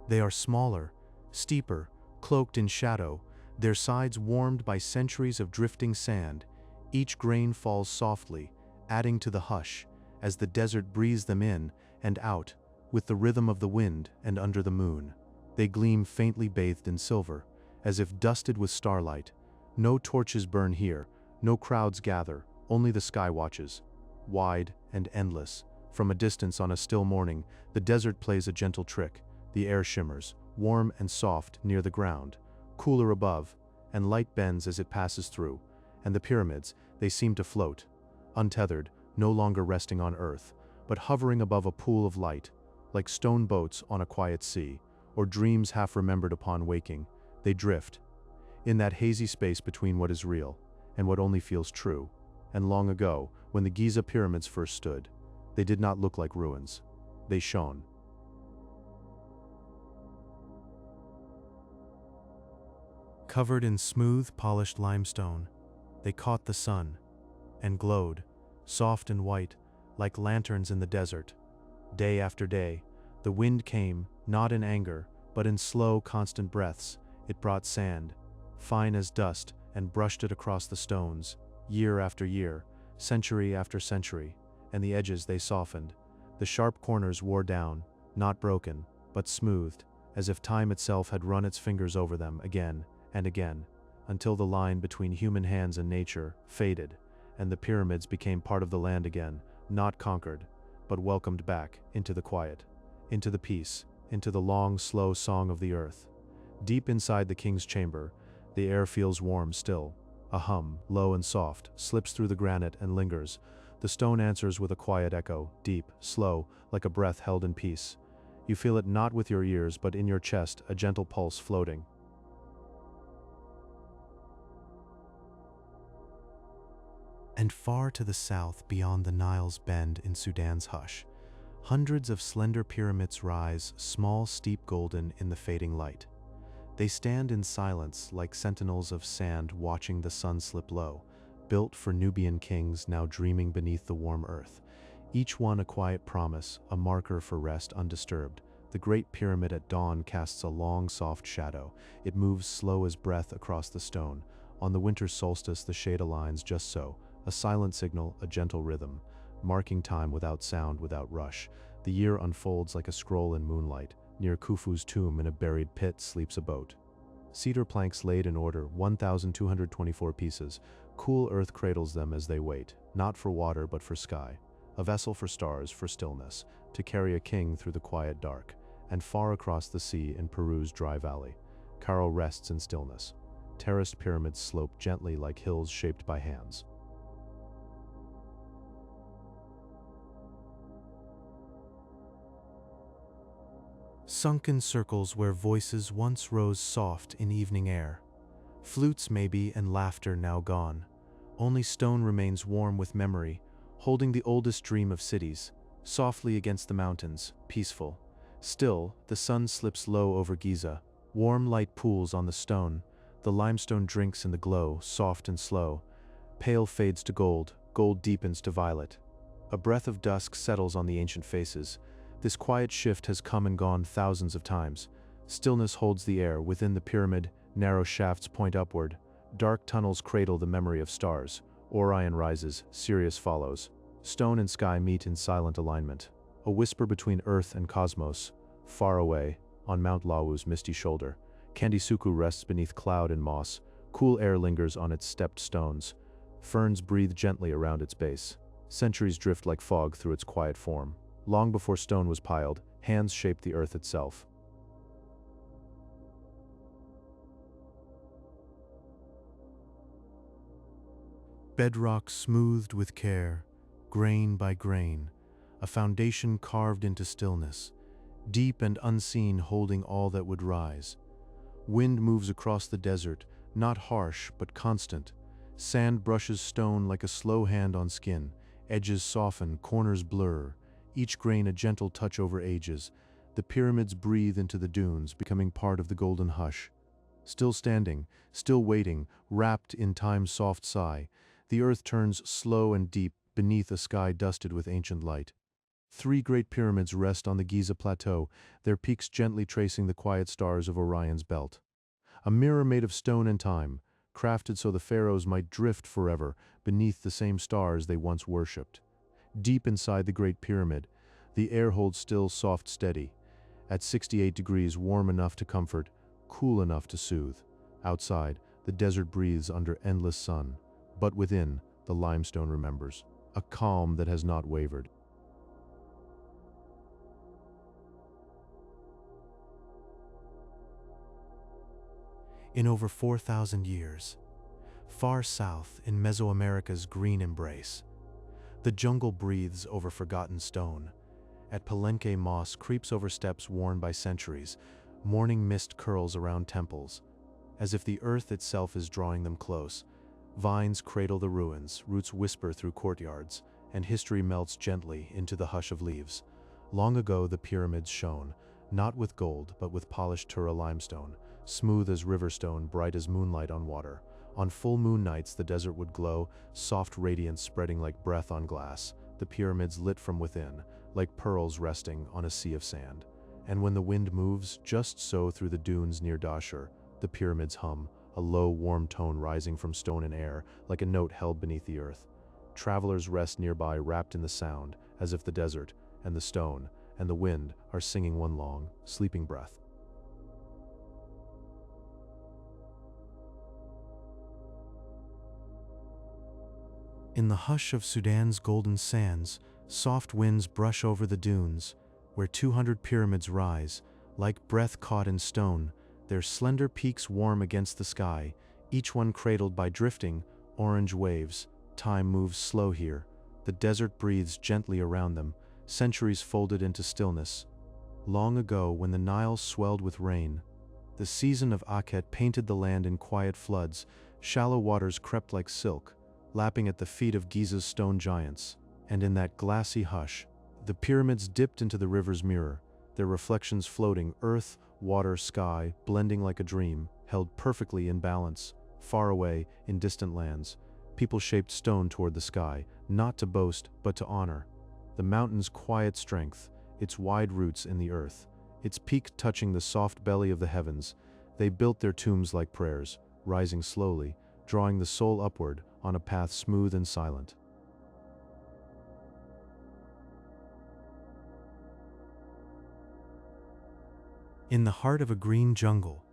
They are smaller, steeper, cloaked in shadow, their sides warmed by centuries of drifting sand. Each grain falls softly, adding to the hush, as the desert breathes them in and out, with the rhythm of the wind and under the moon. They gleam faintly bathed in silver, as if dusted with starlight. No torches burn here, no crowds gather, only the sky watches, wide and endless. From a distance on a still morning, the desert plays a gentle trick. The air shimmers, warm and soft near the ground, cooler above, and light bends as it passes through. And the pyramids, they seem to float, untethered, no longer resting on earth, but hovering above a pool of light, like stone boats on a quiet sea, or dreams half remembered upon waking. They drift, in that hazy space between what is real and what only feels true. And long ago, when the Giza pyramids first stood, they did not look like ruins. They shone. Covered in smooth, polished limestone, they caught the sun and glowed, soft and white, like lanterns in the desert. Day after day, the wind came, not in anger, but in slow, constant breaths. It brought sand, fine as dust, and brushed it across the stones, year after year, century after century, and the edges they softened. The sharp corners wore down, not broken, but smoothed, as if time itself had run its fingers over them again and again, until the line between human hands and nature faded, and the pyramids became part of the land again, not conquered, but welcomed back into the quiet. into the peace, into the long, slow song of the earth. Deep inside the king's chamber, the air feels warm still. A hum, low and soft, slips through the granite and lingers. The stone answers with a quiet echo, deep, slow, like a breath held in peace. You feel it not with your ears but in your chest, a gentle pulse floating. And far to the south, beyond the Nile's bend in Sudan's hush, hundreds of slender pyramids rise, small, steep, golden in the fading light. They stand in silence like sentinels of sand watching the sun slip low, built for Nubian kings now dreaming beneath the warm earth. Each one a quiet promise, a marker for rest undisturbed. The Great Pyramid at dawn casts a long, soft shadow. It moves slow as breath across the stone. On the winter solstice, the shade aligns just so, a silent signal, a gentle rhythm, marking time without sound, without rush. The year unfolds like a scroll in moonlight. Near Khufu's tomb in a buried pit sleeps a boat. Cedar planks laid in order, 1,224 pieces. Cool earth cradles them as they wait, not for water but for sky. A vessel for stars, for stillness, to carry a king through the quiet dark. And far across the sea in Peru's dry valley, Cairo rests in stillness. Terraced pyramids slope gently like hills shaped by hands. Sunken circles where voices once rose soft in evening air. Flutes maybe and laughter now gone. Only stone remains warm with memory, holding the oldest dream of cities, softly against the mountains, peaceful. Still, the sun slips low over Giza. Warm light pools on the stone. The limestone drinks in the glow, soft and slow. Pale fades to gold, gold deepens to violet. A breath of dusk settles on the ancient faces. This quiet shift has come and gone thousands of times. Stillness holds the air. Within the pyramid, narrow shafts point upward. Dark tunnels cradle the memory of stars. Orion rises, Sirius follows. Stone and sky meet in silent alignment. A whisper between earth and cosmos. Far away, on Mount Lawu's misty shoulder, Kandisuku rests beneath cloud and moss. Cool air lingers on its stepped stones. Ferns breathe gently around its base. Centuries drift like fog through its quiet form. Long before stone was piled, hands shaped the earth itself. Bedrock smoothed with care, grain by grain, a foundation carved into stillness, deep and unseen holding all that would rise. Wind moves across the desert, not harsh but constant. Sand brushes stone like a slow hand on skin, edges soften, corners blur. Each grain a gentle touch over ages. The pyramids breathe into the dunes, becoming part of the golden hush. Still standing, still waiting, wrapped in time's soft sigh, the earth turns slow and deep beneath a sky dusted with ancient light. 3 great pyramids rest on the Giza plateau, their peaks gently tracing the quiet stars of Orion's belt. A mirror made of stone and time, crafted so the pharaohs might drift forever beneath the same stars they once worshipped. Deep inside the Great Pyramid, the air holds still, soft, steady. At 68 degrees, warm enough to comfort, cool enough to soothe. Outside, the desert breathes under endless sun. But within, the limestone remembers, a calm that has not wavered. In over 4,000 years, far south in Mesoamerica's green embrace, the jungle breathes over forgotten stone. At Palenque, moss creeps over steps worn by centuries. Morning mist curls around temples, as if the earth itself is drawing them close. Vines cradle the ruins, roots whisper through courtyards, and history melts gently into the hush of leaves. Long ago the pyramids shone, not with gold but with polished Tura limestone, smooth as river stone, bright as moonlight on water. On full moon nights the desert would glow, soft radiance spreading like breath on glass, the pyramids lit from within, like pearls resting on a sea of sand. And when the wind moves, just so through the dunes near Dashur, the pyramids hum, a low, warm tone rising from stone and air, like a note held beneath the earth. Travelers rest nearby, wrapped in the sound, as if the desert, and the stone, and the wind are singing one long, sleeping breath. In the hush of Sudan's golden sands, soft winds brush over the dunes, where 200 pyramids rise, like breath caught in stone, their slender peaks warm against the sky, each one cradled by drifting, orange waves. Time moves slow here. The desert breathes gently around them, centuries folded into stillness. Long ago, when the Nile swelled with rain, the season of Akhet painted the land in quiet floods. Shallow waters crept like silk, lapping at the feet of Giza's stone giants. And in that glassy hush, the pyramids dipped into the river's mirror, their reflections floating, earth, water, sky, blending like a dream, held perfectly in balance. Far away, in distant lands, people shaped stone toward the sky, not to boast, but to honor. The mountain's quiet strength, its wide roots in the earth, its peak touching the soft belly of the heavens. They built their tombs like prayers, rising slowly, drawing the soul upward on a path smooth and silent. In the heart of a green jungle,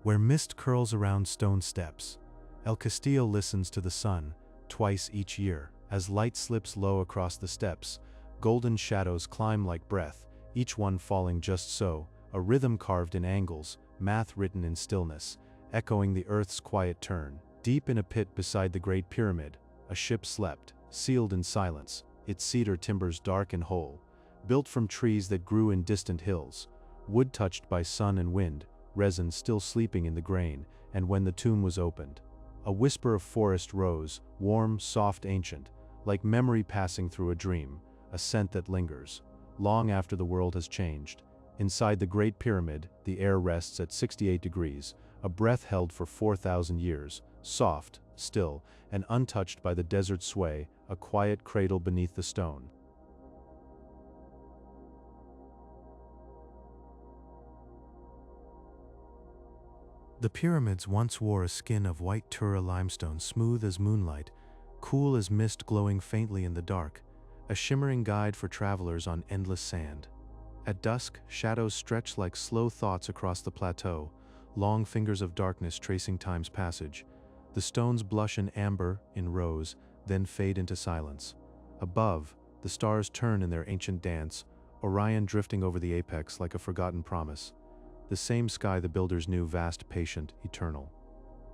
where mist curls around stone steps, El Castillo listens to the sun, twice each year. As light slips low across the steps, golden shadows climb like breath, each one falling just so, a rhythm carved in angles, math written in stillness, echoing the earth's quiet turn. Deep in a pit beside the Great Pyramid, a ship slept, sealed in silence, its cedar timbers dark and whole, built from trees that grew in distant hills, wood touched by sun and wind, resin still sleeping in the grain. And when the tomb was opened, a whisper of forest rose, warm, soft, ancient, like memory passing through a dream, a scent that lingers, long after the world has changed. Inside the Great Pyramid, the air rests at 68 degrees, a breath held for 4,000 years, soft, still, and untouched by the desert sway, a quiet cradle beneath the stone. The pyramids once wore a skin of white Tura limestone, smooth as moonlight, cool as mist glowing faintly in the dark, a shimmering guide for travelers on endless sand. At dusk, shadows stretch like slow thoughts across the plateau, long fingers of darkness tracing time's passage. The stones blush in amber, in rose, then fade into silence. Above, the stars turn in their ancient dance, Orion drifting over the apex like a forgotten promise. The same sky the builders knew, vast, patient, eternal.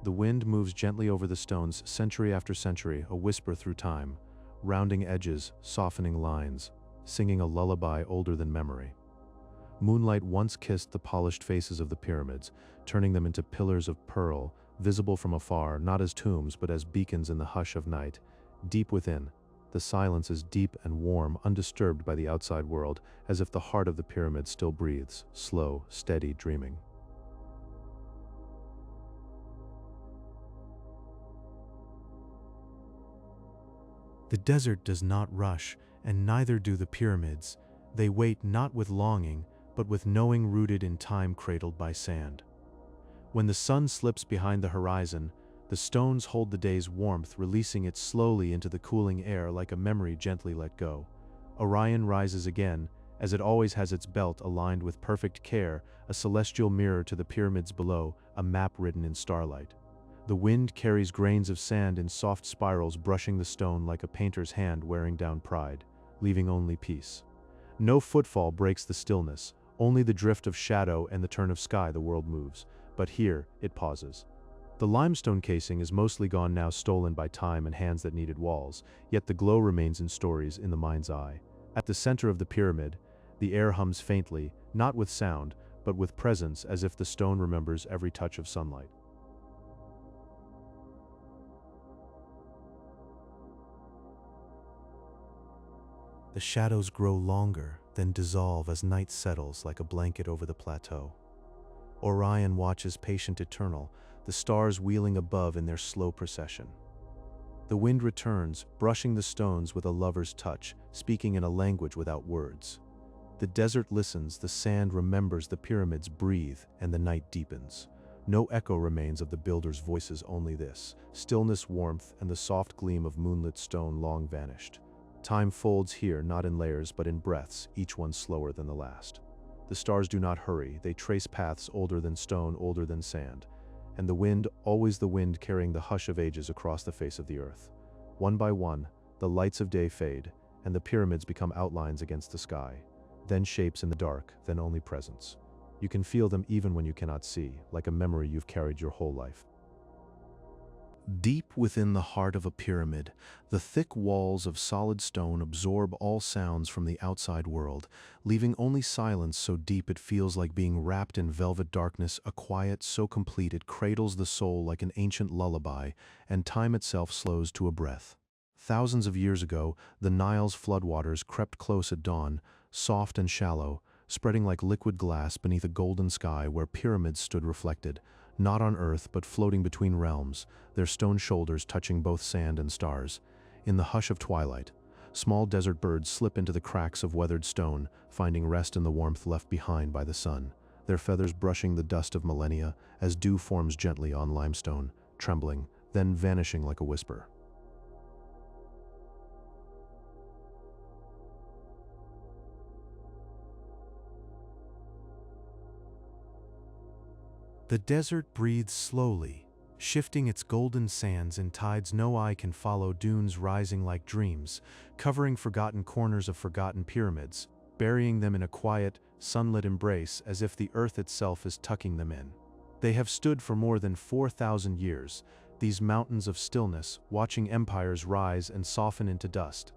The wind moves gently over the stones, century after century, a whisper through time, rounding edges, softening lines, singing a lullaby older than memory. Moonlight once kissed the polished faces of the pyramids, turning them into pillars of pearl, visible from afar, not as tombs but as beacons in the hush of night. Deep within, the silence is deep and warm, undisturbed by the outside world, as if the heart of the pyramid still breathes, slow, steady, dreaming. The desert does not rush, and neither do the pyramids. They wait not with longing, but with knowing rooted in time, cradled by sand. When the sun slips behind the horizon, the stones hold the day's warmth, releasing it slowly into the cooling air like a memory gently let go. Orion rises again, as it always has, its belt aligned with perfect care, a celestial mirror to the pyramids below, a map written in starlight. The wind carries grains of sand in soft spirals, brushing the stone like a painter's hand wearing down pride, leaving only peace. No footfall breaks the stillness, only the drift of shadow and the turn of sky. The world moves, but here it pauses. The limestone casing is mostly gone now, stolen by time and hands that needed walls, yet the glow remains in stories in the mind's eye. At the center of the pyramid, the air hums faintly, not with sound, but with presence, as if the stone remembers every touch of sunlight. The shadows grow longer, then dissolve as night settles like a blanket over the plateau. Orion watches, patient, eternal, the stars wheeling above in their slow procession. The wind returns, brushing the stones with a lover's touch, speaking in a language without words. The desert listens, the sand remembers, the pyramids breathe, and the night deepens. No echo remains of the builders' voices, only this: stillness, warmth, and the soft gleam of moonlit stone long vanished. Time folds here, not in layers, but in breaths, each one slower than the last. The stars do not hurry, they trace paths older than stone, older than sand. And the wind, always the wind, carrying the hush of ages across the face of the earth. One by one, the lights of day fade, and the pyramids become outlines against the sky. then shapes in the dark, then only presence. You can feel them even when you cannot see, like a memory you've carried your whole life. Deep within the heart of a pyramid, the thick walls of solid stone absorb all sounds from the outside world, leaving only silence so deep it feels like being wrapped in velvet darkness, a quiet so complete it cradles the soul like an ancient lullaby, and time itself slows to a breath. Thousands of years ago, the Nile's floodwaters crept close at dawn, soft and shallow, spreading like liquid glass beneath a golden sky where pyramids stood reflected, not on earth but floating between realms, their stone shoulders touching both sand and stars. In the hush of twilight, small desert birds slip into the cracks of weathered stone, finding rest in the warmth left behind by the sun, their feathers brushing the dust of millennia as dew forms gently on limestone, trembling, then vanishing like a whisper. The desert breathes slowly, shifting its golden sands in tides no eye can follow, dunes rising like dreams, covering forgotten corners of forgotten pyramids, burying them in a quiet, sunlit embrace as if the earth itself is tucking them in. They have stood for more than 4,000 years, these mountains of stillness, watching empires rise and soften into dust.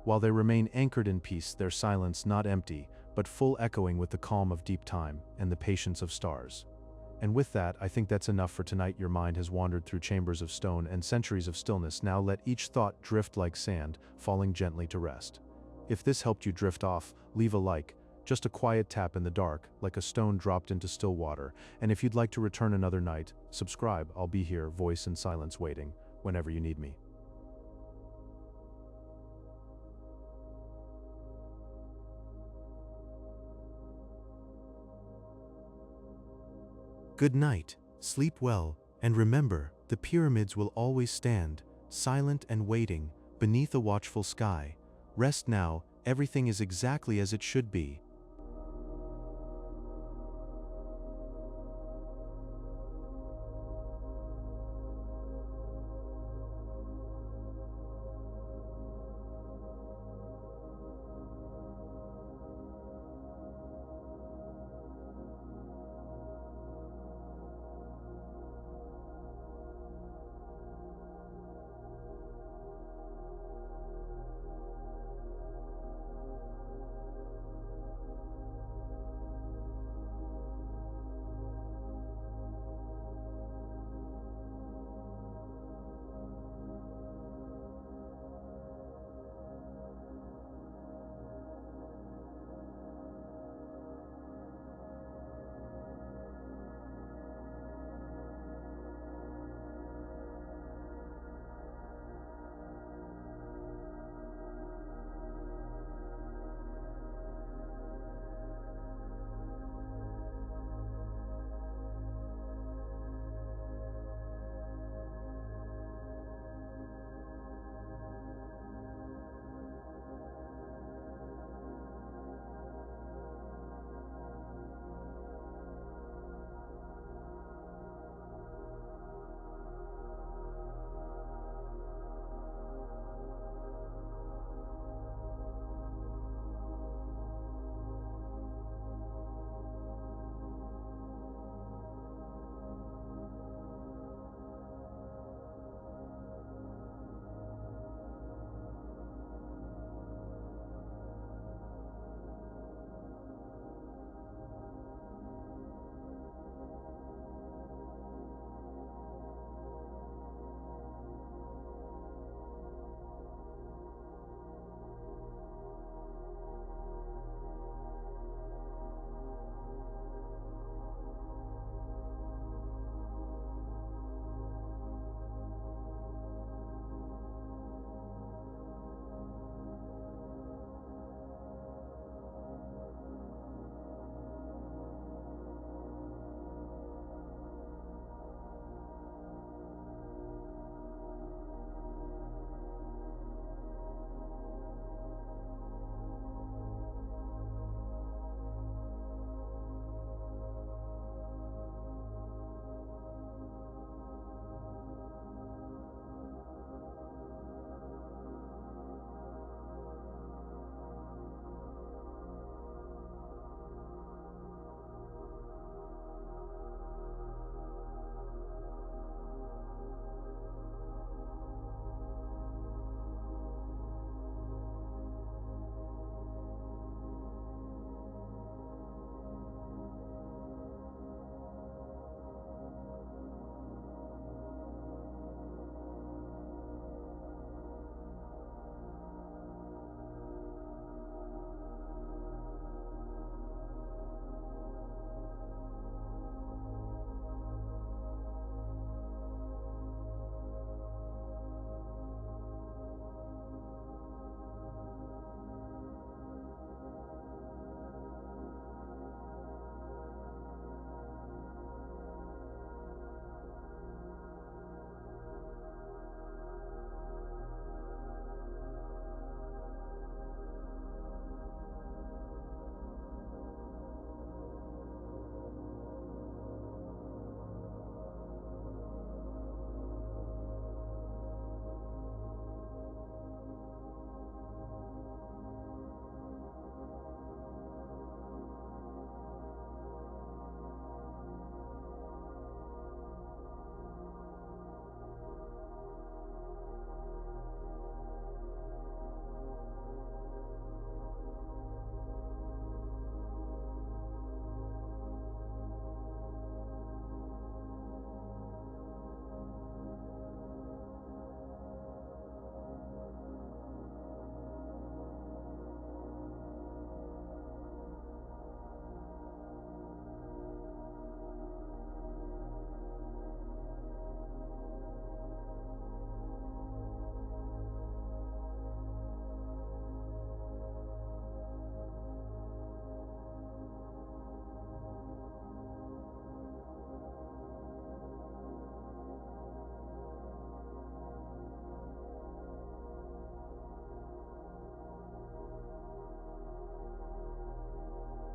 While they remain anchored in peace, their silence not empty, but full, echoing with the calm of deep time and the patience of stars. And with that, I think that's enough for tonight. Your mind has wandered through chambers of stone and centuries of stillness. Now let each thought drift like sand, falling gently to rest. If this helped you drift off, leave a like, just a quiet tap in the dark, like a stone dropped into still water. And if you'd like to return another night, subscribe. I'll be here, voice in silence, waiting, whenever you need me. Good night, sleep well, and remember, the pyramids will always stand, silent and waiting, beneath a watchful sky. Rest now, everything is exactly as it should be.